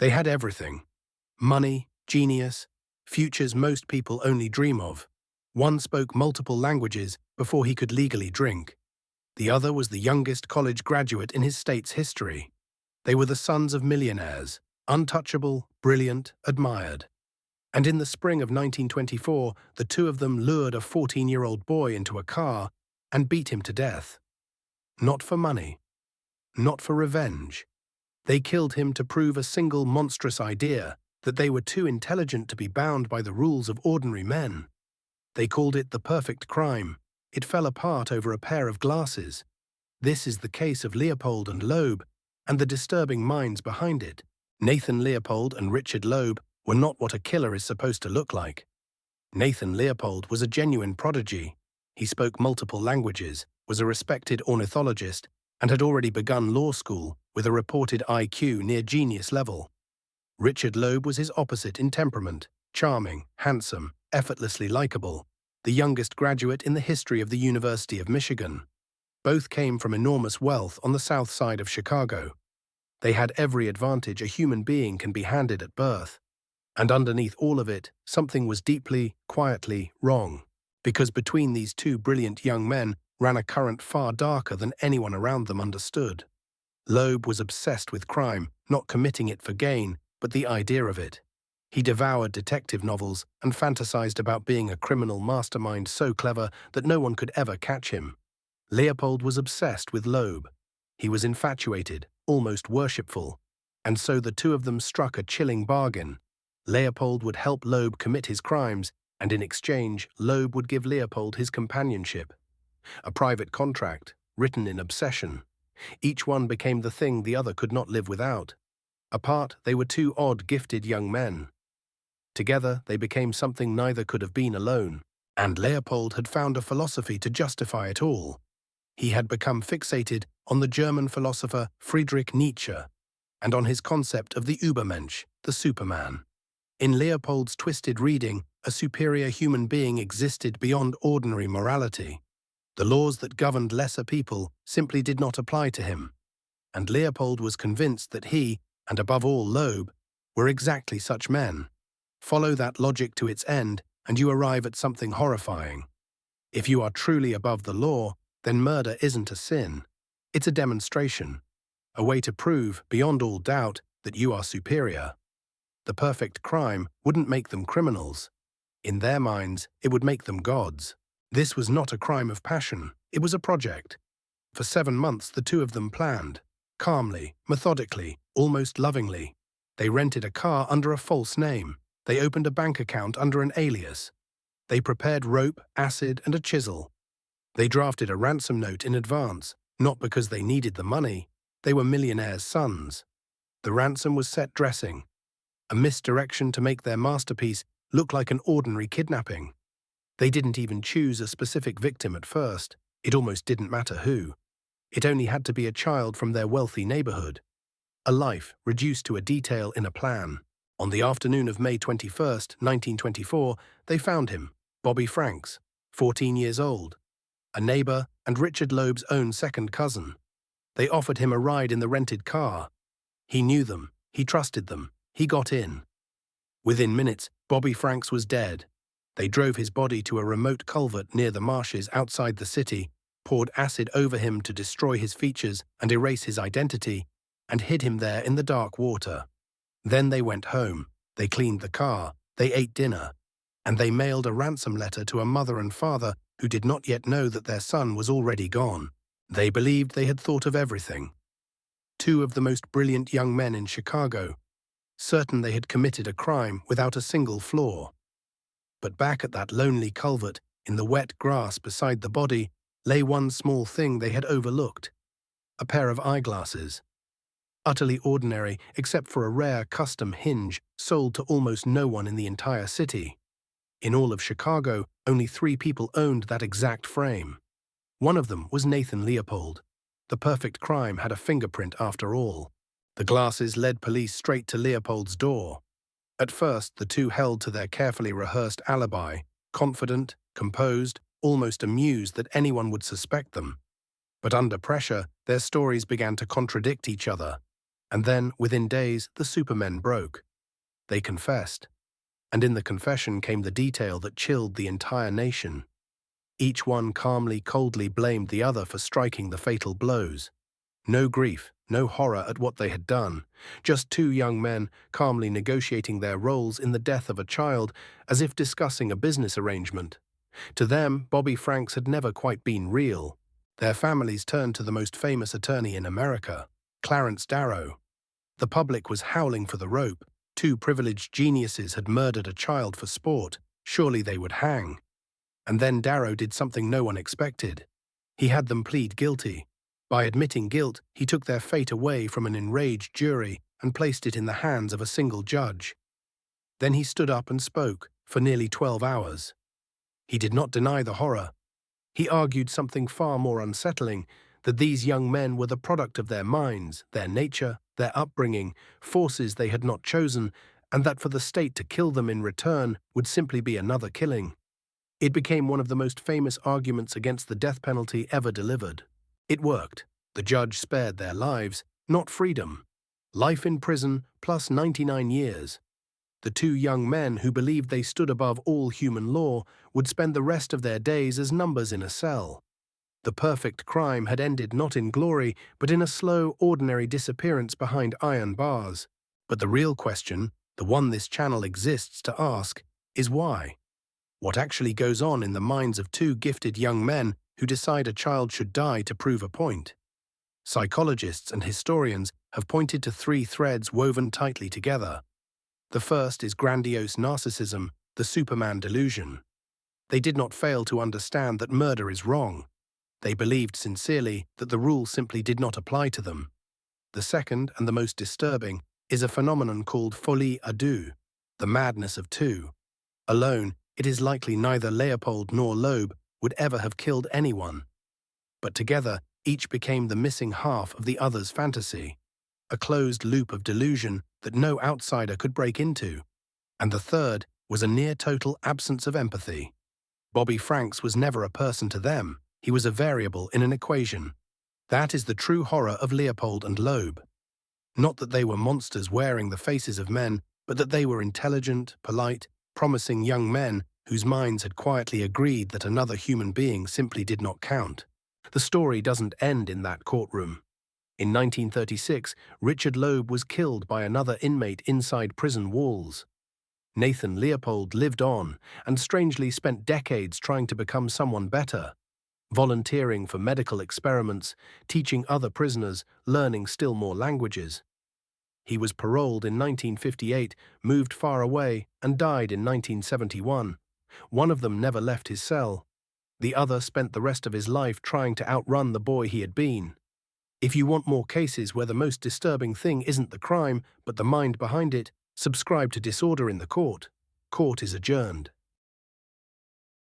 They had everything: money, genius, futures most people only dream of. One spoke multiple languages before he could legally drink. The other was the youngest college graduate in his state's history. They were the sons of millionaires, untouchable, brilliant, admired. And in the spring of 1924, the two of them lured a 14-year-old boy into a car and beat him to death. Not for money, not for revenge. They killed him to prove a single monstrous idea, that they were too intelligent to be bound by the rules of ordinary men. They called it the perfect crime. It fell apart over a pair of glasses. This is the case of Leopold and Loeb, and the disturbing minds behind it. Nathan Leopold and Richard Loeb were not what a killer is supposed to look like. Nathan Leopold was a genuine prodigy. He spoke multiple languages, was a respected ornithologist, and had already begun law school with a reported IQ near genius level. Richard Loeb was his opposite in temperament, charming, handsome, effortlessly likable, the youngest graduate in the history of the University of Michigan. Both came from enormous wealth on the south side of Chicago. They had every advantage a human being can be handed at birth. And underneath all of it, something was deeply, quietly wrong, because between these two brilliant young men ran a current far darker than anyone around them understood. Loeb was obsessed with crime, not committing it for gain, but the idea of it. He devoured detective novels and fantasized about being a criminal mastermind so clever that no one could ever catch him. Leopold was obsessed with Loeb. He was infatuated, almost worshipful, and so the two of them struck a chilling bargain. Leopold would help Loeb commit his crimes, and in exchange, Loeb would give Leopold his companionship. A private contract, written in obsession. Each one became the thing the other could not live without. Apart, they were two odd, gifted young men. Together, they became something neither could have been alone, and Leopold had found a philosophy to justify it all. He had become fixated on the German philosopher Friedrich Nietzsche, and on his concept of the Übermensch, the Superman. In Leopold's twisted reading, a superior human being existed beyond ordinary morality. The laws that governed lesser people simply did not apply to him, and Leopold was convinced that he, and above all Loeb, were exactly such men. Follow that logic to its end, and you arrive at something horrifying. If you are truly above the law, then murder isn't a sin. It's a demonstration, a way to prove, beyond all doubt, that you are superior. The perfect crime wouldn't make them criminals. In their minds, it would make them gods. This was not a crime of passion, it was a project. For 7 months the two of them planned, calmly, methodically, almost lovingly. They rented a car under a false name. They opened a bank account under an alias. They prepared rope, acid, and a chisel. They drafted a ransom note in advance, not because they needed the money. They were millionaires' sons. The ransom was set dressing, a misdirection to make their masterpiece look like an ordinary kidnapping. They didn't even choose a specific victim at first. It almost didn't matter who. It only had to be a child from their wealthy neighborhood. A life reduced to a detail in a plan. On the afternoon of May 21st, 1924, they found him, Bobby Franks, 14 years old, a neighbor and Richard Loeb's own second cousin. They offered him a ride in the rented car. He knew them, he trusted them, he got in. Within minutes, Bobby Franks was dead. They drove his body to a remote culvert near the marshes outside the city, poured acid over him to destroy his features and erase his identity, and hid him there in the dark water. Then they went home, they cleaned the car, they ate dinner, and they mailed a ransom letter to a mother and father who did not yet know that their son was already gone. They believed they had thought of everything. Two of the most brilliant young men in Chicago, certain they had committed a crime without a single flaw. But back at that lonely culvert, in the wet grass beside the body, lay one small thing they had overlooked: a pair of eyeglasses. Utterly ordinary, except for a rare custom hinge sold to almost no one in the entire city. In all of Chicago, only 3 people owned that exact frame. One of them was Nathan Leopold. The perfect crime had a fingerprint after all. The glasses led police straight to Leopold's door. At first, the two held to their carefully rehearsed alibi, confident, composed, almost amused that anyone would suspect them. But under pressure, their stories began to contradict each other. And then, within days, the supermen broke. They confessed. And in the confession came the detail that chilled the entire nation. Each one calmly, coldly blamed the other for striking the fatal blows. No grief, no horror at what they had done, just two young men calmly negotiating their roles in the death of a child as if discussing a business arrangement. To them, Bobby Franks had never quite been real. Their families turned to the most famous attorney in America, Clarence Darrow. The public was howling for the rope. Two privileged geniuses had murdered a child for sport. Surely they would hang. And then Darrow did something no one expected. He had them plead guilty. By admitting guilt, he took their fate away from an enraged jury and placed it in the hands of a single judge. Then he stood up and spoke for nearly 12 hours. He did not deny the horror. He argued something far more unsettling, that these young men were the product of their minds, their nature, their upbringing, forces they had not chosen, and that for the state to kill them in return would simply be another killing. It became one of the most famous arguments against the death penalty ever delivered. It worked. The judge spared their lives, not freedom. Life in prison plus 99 years. The two young men who believed they stood above all human law would spend the rest of their days as numbers in a cell. The perfect crime had ended not in glory, but in a slow, ordinary disappearance behind iron bars. But the real question, the one this channel exists to ask, is why? What actually goes on in the minds of two gifted young men who decide a child should die to prove a point? Psychologists and historians have pointed to three threads woven tightly together. The first is grandiose narcissism, the Superman delusion. They did not fail to understand that murder is wrong. They believed sincerely that the rule simply did not apply to them. The second, and the most disturbing, is a phenomenon called folie à deux, the madness of two. Alone, it is likely neither Leopold nor Loeb would ever have killed anyone. But together, each became the missing half of the other's fantasy, a closed loop of delusion that no outsider could break into. And the third was a near-total absence of empathy. Bobby Franks was never a person to them. He was a variable in an equation. That is the true horror of Leopold and Loeb. Not that they were monsters wearing the faces of men, but that they were intelligent, polite, promising young men whose minds had quietly agreed that another human being simply did not count. The story doesn't end in that courtroom. In 1936, Richard Loeb was killed by another inmate inside prison walls. Nathan Leopold lived on and strangely spent decades trying to become someone better, volunteering for medical experiments, teaching other prisoners, learning still more languages. He was paroled in 1958, moved far away, and died in 1971. One of them never left his cell. The other spent the rest of his life trying to outrun the boy he had been. If you want more cases where the most disturbing thing isn't the crime, but the mind behind it, subscribe to Disorder in the Court. Court is adjourned.